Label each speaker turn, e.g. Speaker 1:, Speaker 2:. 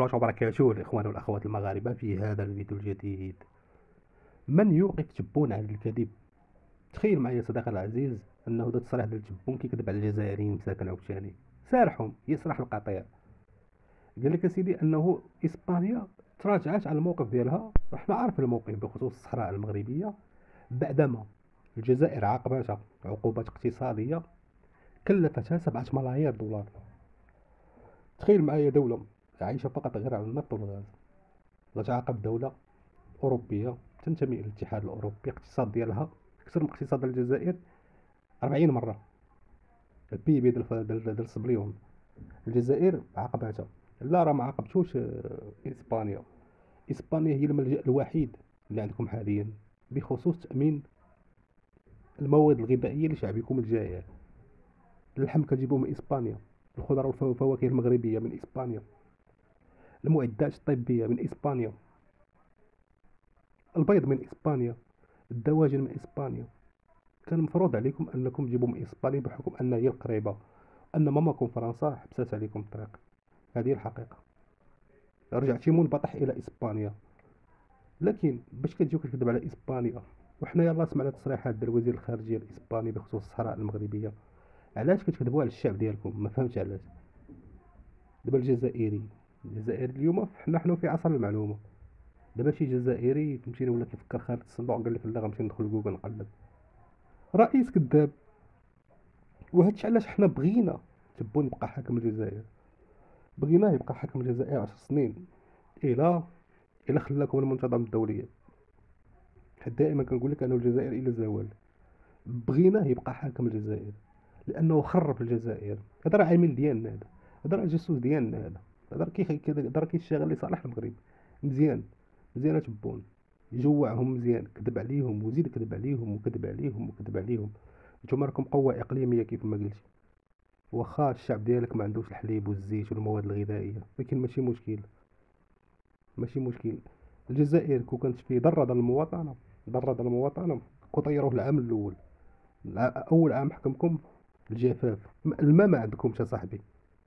Speaker 1: الله وبركاته الإخوان والأخوات المغاربة في هذا الفيديو الجديد. من يوقف تبون على الكذب؟ تخيل معايا صديقي العزيز أنه ذا التصريح ديال تبون كيكذب على الجزائريين مساكن عاوتاني سارحهم يسرح القطيع. قال لك اسيدي أنه إسبانيا تراجعت على الموقف ديالها، وحنا عارفين الموقف بخصوص الصحراء المغربية بعدما الجزائر عاقبتها عقوبات اقتصادية كلفتها 7 ملايير دولار. تخيل معايا دولة عايشة فقط غير على النفط والغاز غتعاقب دولة أوروبية تنتمي إلى الاتحاد الأوروبي، الاقتصاد ديالها أكثر من اقتصاد الجزائر 40 مرة. البي بي ديال السبليون الجزائر عاقبتها. لا راه ما عاقبتوش إسبانيا. إسبانيا هي الملجأ الوحيد اللي عندكم حاليا بخصوص تأمين المواد الغذائية لشعبكم الجائع. اللحم كتجيبوه من إسبانيا، الخضر والفواكه المغربية من إسبانيا، المعدات الطبية من إسبانيا، البيض من إسبانيا، الدواجن من إسبانيا. كان مفروض عليكم أنكم تجيبوا من إسبانيا بحكم أن هي القريبة، أن ماماكم فرنسا حبست عليكم الطريق. هذه الحقيقة. رجعتي منبطح إلى إسبانيا، لكن باش كتجيو كتكذب على إسبانيا؟ وحنا يلاه سمعنا تصريحات ديال وزير الخارجية الإسباني بخصوص الصحراء المغربية. علاش كتكذبوا على الشعب ديالكم؟ ما فهمتش علاش. دابا الجزائري اليوم حنا في عصر المعلومة. دابا شي جزائري تمشي ولا كيفكر خارج الصندوق قال لك لا غنمشي ندخل لجوجل نقلب. رئيس كذاب. وهادشي علاش حنا بغينا تبون يبقى حاكم الجزائر. بغيناه يبقى حاكم الجزائر 10 سنين الى خلاكم المنتظم الدولية. حيت دائما كنقول لك انه الجزائر الى الزوال. بغيناه يبقى حاكم الجزائر لانه خرب الجزائر. هذا راه عميل ديالنا، هذا راه جاسوس ديالنا، هذا راه كيشتغل لصالح المغرب. مزيان مزيان تبون يجوعهم مزيان، كذب عليهم وزيد كذب عليهم وكذب عليهم وكذب عليهم. نتوما راكم قوة إقليمية كيف ما قلتي، واخا الشعب ديالك ما عندوش الحليب والزيت والمواد الغذائيه، لكن ماشي مشكل. الجزائر كون كانت فيه ضرر المواطنه كطيروه العام الاول. اول عام حكمكم الجفاف، الماء ما عندكمش يا صاحبي.